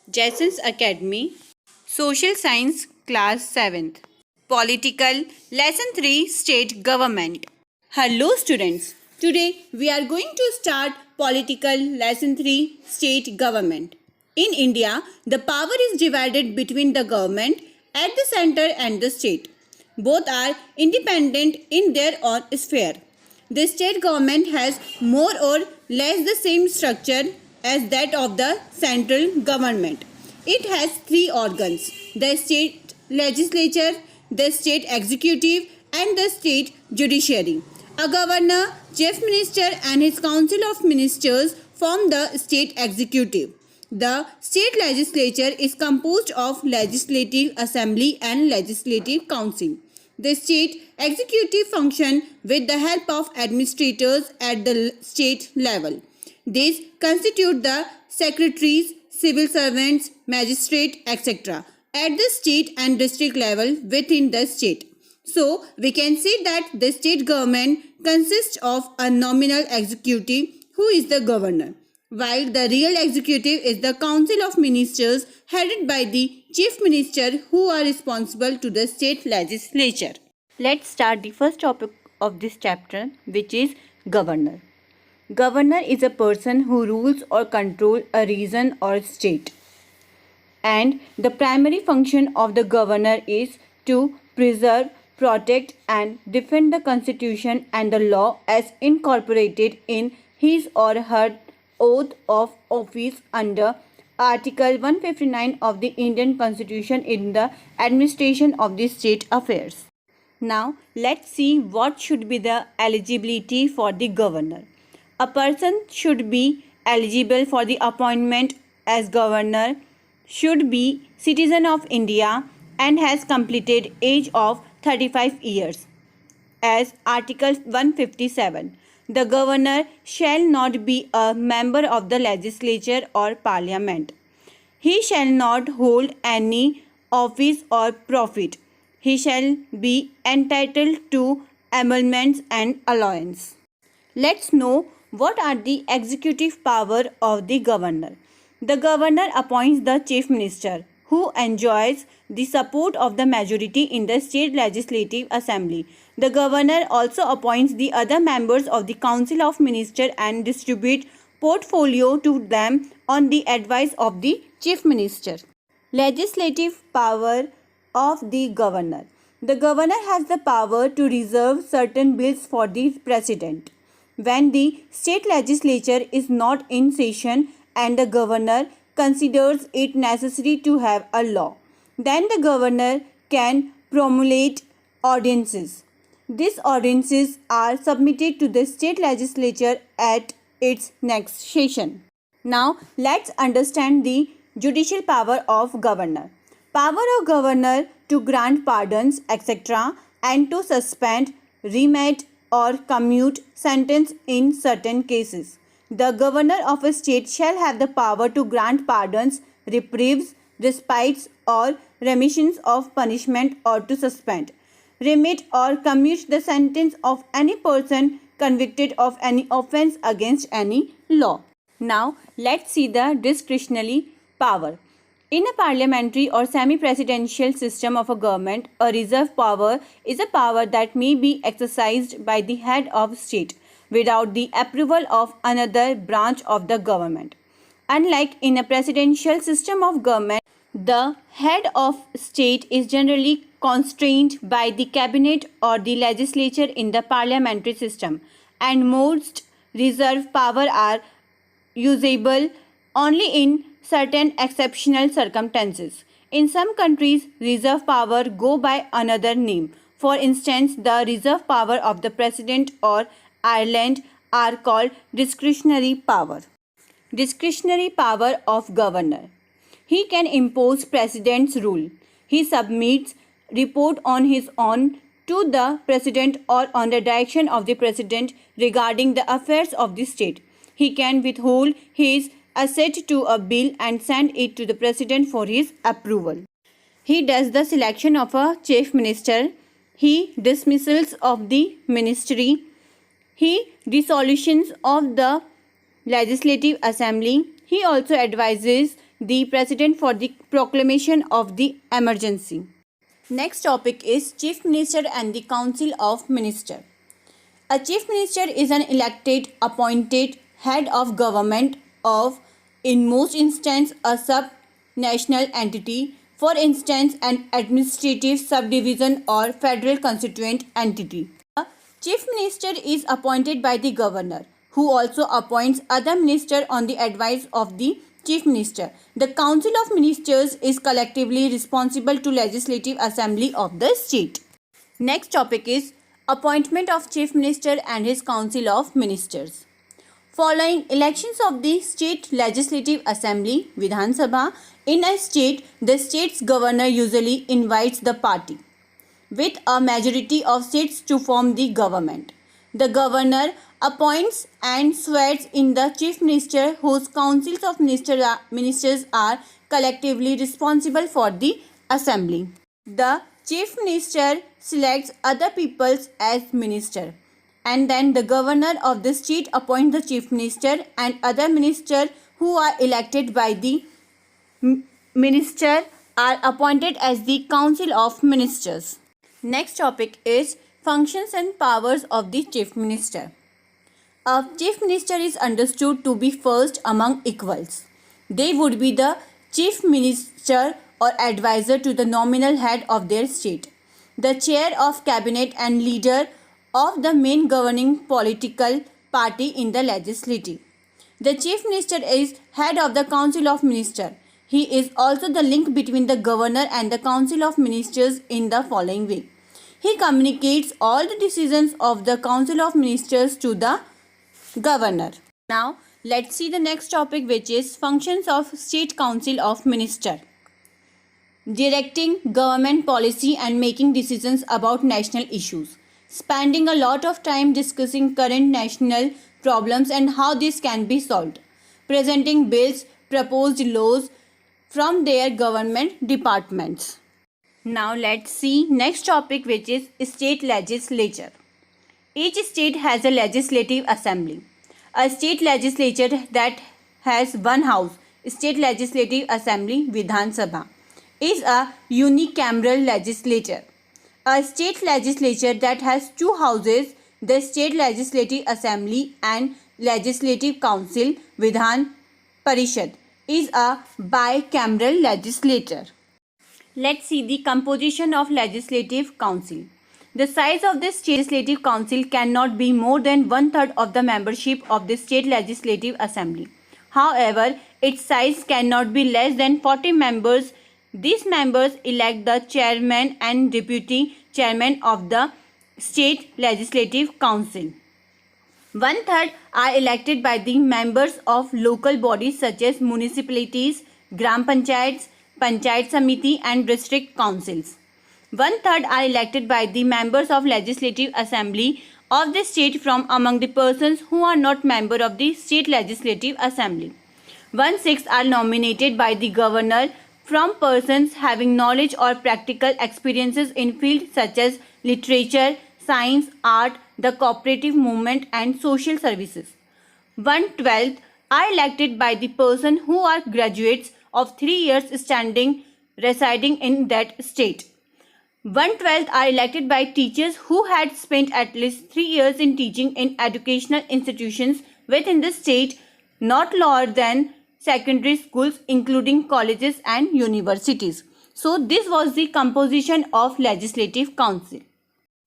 Jason's Academy, Social Science, Class 7th. Political, Lesson 3, State Government. Hello students, today we are going to start Political Lesson 3, State Government. In India, the power is divided between the government at the center and the state. Both are independent in their own sphere. The state government has more or less the same structure as that of the central government. It has three organs: the state legislature, the state executive, and the state judiciary. A governor, chief minister, and his council of ministers form the state executive. The state legislature is composed of legislative assembly and legislative council. The state executive function with the help of administrators at the state level. These constitute the secretaries, civil servants, magistrate, etc. at the state and district level within the state. So, we can say that the state government consists of a nominal executive who is the governor, while the real executive is the council of ministers headed by the chief minister who are responsible to the state legislature. Let's start the first topic of this chapter, which is governor. Governor is a person who rules or controls a region or state. And the primary function of the governor is to preserve, protect and defend the constitution and the law as incorporated in his or her oath of office under Article 159 of the Indian Constitution in the administration of the state affairs. Now, let's see what should be the eligibility for the governor. A person should be eligible for the appointment as governor, should be citizen of India and has completed age of 35 years. As Article 157, the governor shall not be a member of the legislature or parliament. He shall not hold any office or profit. He shall be entitled to emoluments and allowance. Let's know what are the executive power of the governor. The governor appoints the chief minister, who enjoys the support of the majority in the state legislative assembly. The governor also appoints the other members of the council of ministers and distributes portfolio to them on the advice of the chief minister. Legislative power of the governor. The governor has the power to reserve certain bills for the president. When the state legislature is not in session and the governor considers it necessary to have a law, then the governor can promulgate ordinances. These ordinances are submitted to the state legislature at its next session. Now, let's understand the judicial power of governor. Power of governor to grant pardons, etc., and to suspend, remit, or commute sentence in certain cases. The governor of a state shall have the power to grant pardons, reprieves, respites, or remissions of punishment, or to suspend, remit, or commute the sentence of any person convicted of any offence against any law. Now, let's see the discretionary power. In a parliamentary or semi-presidential system of a government, a reserve power is a power that may be exercised by the head of state without the approval of another branch of the government. Unlike in a presidential system of government, the head of state is generally constrained by the cabinet or the legislature in the parliamentary system, and most reserve power are usable only in certain exceptional circumstances. In some countries, reserve power go by another name. For instance, the reserve power of the president or Ireland are called discretionary power. Discretionary power of governor. He can impose president's rule. He submits report on his own to the president or on the direction of the president regarding the affairs of the state. He can withhold his assent to a bill and send it to the president for his approval. He does the selection of a chief minister. He dismissals of the ministry. He dissolutions of the legislative assembly. He also advises the President for the proclamation of the emergency. Next topic is Chief Minister and the Council of Ministers. A Chief Minister is an elected, appointed head of government of, in most instances, a sub-national entity, for instance, an administrative subdivision or federal constituent entity. A Chief Minister is appointed by the governor, who also appoints other ministers on the advice of the Chief Minister. The Council of Ministers is collectively responsible to Legislative Assembly of the state. Next topic is appointment of Chief Minister and his Council of Ministers. Following elections of the State Legislative Assembly, Vidhan Sabha, in a state, the state's governor usually invites the party with a majority of seats to form the government. The governor appoints and swears in the Chief Minister, whose councils of ministers are collectively responsible for the assembly. The Chief Minister selects other peoples as minister, and then the governor of the state appoints the Chief Minister and other ministers who are elected by the minister are appointed as the Council of Ministers. Next topic is functions and powers of the Chief Minister. A Chief Minister is understood to be first among equals. They would be the Chief Minister or advisor to the nominal head of their state, the chair of cabinet and leader of the main governing political party in the legislative. The Chief Minister is head of the Council of Ministers. He is also the link between the governor and the Council of Ministers in the following way. He communicates all the decisions of the Council of Ministers to the governor. Now, let's see the next topic, which is functions of State Council of Ministers. Directing government policy and making decisions about national issues. Spending a lot of time discussing current national problems and how this can be solved. Presenting bills, proposed laws from their government departments. Now let's see next topic, which is state legislature. Each state has a legislative assembly. A state legislature that has one house, state legislative assembly, Vidhan Sabha, is a unicameral legislature. A state legislature that has two houses, the state legislative assembly and legislative council, Vidhan Parishad, is a bicameral legislature. Let's see the composition of legislative council. The size of the state legislative council cannot be more than 1/3 of the membership of the state legislative assembly. However, its size cannot be less than 40 members. These members elect the chairman and deputy chairman of the state legislative council. 1/3 are elected by the members of local bodies such as municipalities, gram panchayats, panchayat samiti and district councils. 1/3 are elected by the members of legislative assembly of the state from among the persons who are not member of the state legislative assembly. 1/6 are nominated by the governor from persons having knowledge or practical experiences in fields such as literature, science, art, the cooperative movement and social services. 1/12 are elected by the person who are graduates of 3 years standing residing in that state. 1/12 are elected by teachers who had spent at least 3 years in teaching in educational institutions within the state, not lower than secondary schools including colleges and universities. So this was the composition of Legislative Council.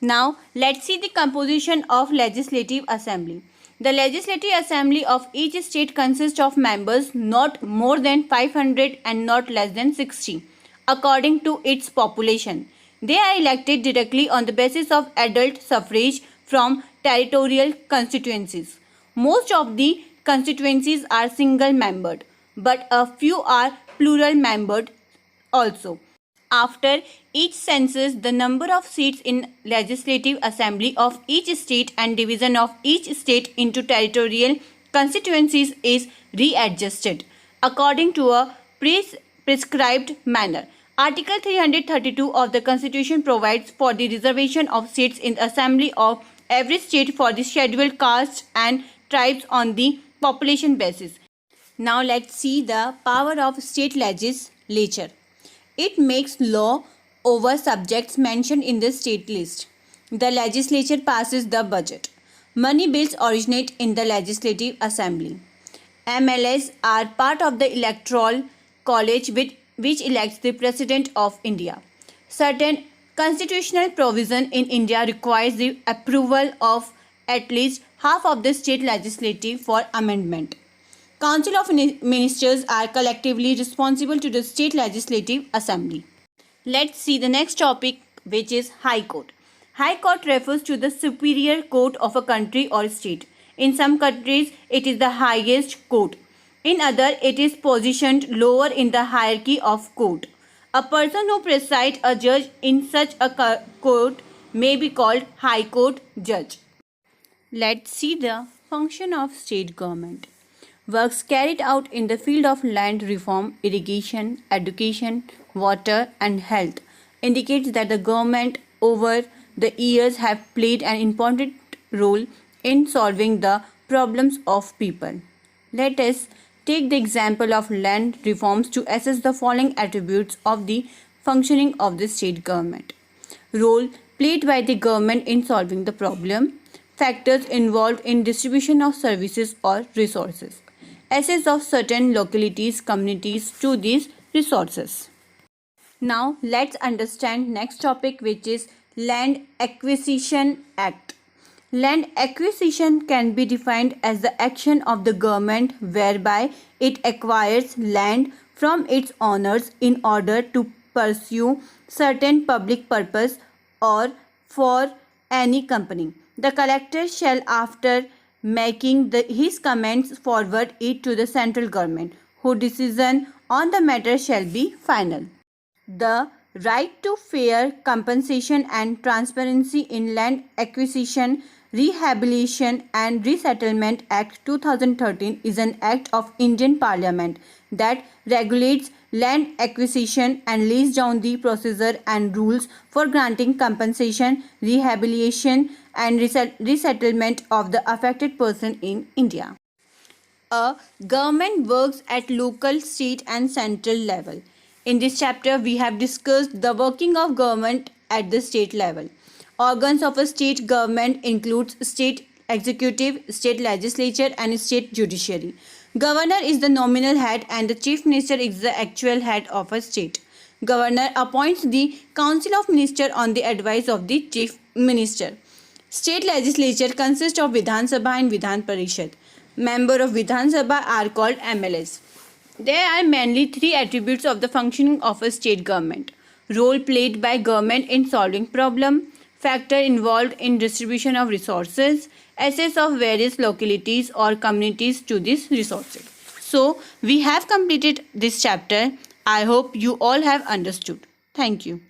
Now let's see the composition of Legislative Assembly. The Legislative Assembly of each state consists of members not more than 500 and not less than 60 according to its population. They are elected directly on the basis of adult suffrage from territorial constituencies. Most of the constituencies are single-membered, but a few are plural-membered also. After each census, the number of seats in Legislative Assembly of each state and division of each state into territorial constituencies is readjusted according to a prescribed manner. Article 332 of the Constitution provides for the reservation of seats in the Assembly of every state for the scheduled castes and tribes on the population basis. Now let's see the power of state legislature. It makes law over subjects mentioned in the state list. The legislature passes the budget. Money bills originate in the Legislative Assembly. MLAs are part of the Electoral College which elects the President of India. Certain constitutional provision in India requires the approval of at least half of the state legislative for amendment. Council of Ministers are collectively responsible to the State Legislative Assembly. Let's see the next topic, which is High Court. High Court refers to the superior court of a country or state. In some countries, it is the highest court. In other, it is positioned lower in the hierarchy of court. A person who presides a judge in such a court may be called High Court judge. Let's see the function of state government. Works carried out in the field of land reform, irrigation, education, water and health indicates that the government over the years have played an important role in solving the problems of people. Let us take the example of land reforms to assess the following attributes of the functioning of the state government. Role played by the government in solving the problem, factors involved in distribution of services or resources, access of certain localities, communities to these resources. Now let's understand next topic, which is Land Acquisition Act. Land acquisition can be defined as the action of the government whereby it acquires land from its owners in order to pursue certain public purpose or for any company. The collector shall, after making his comments, forward it to the central government, whose decision on the matter shall be final. The right to fair compensation and transparency in Land Acquisition, Rehabilitation and Resettlement Act 2013 is an act of Indian Parliament that regulates land acquisition and lays down the procedure and rules for granting compensation, rehabilitation and resettlement of the affected person in India. A government works at local, state and central level. In this chapter, we have discussed the working of government at the state level. Organs of a state government includes state executive, state legislature and state judiciary. Governor is the nominal head and the chief minister is the actual head of a state. Governor appoints the council of ministers on the advice of the chief minister. State legislature consists of Vidhan Sabha and Vidhan Parishad. Members of Vidhan Sabha are called MLAs. There are mainly three attributes of the functioning of a state government. Role played by government in solving problem, factor involved in distribution of resources, access of various localities or communities to these resources. So, we have completed this chapter. I hope you all have understood. Thank you.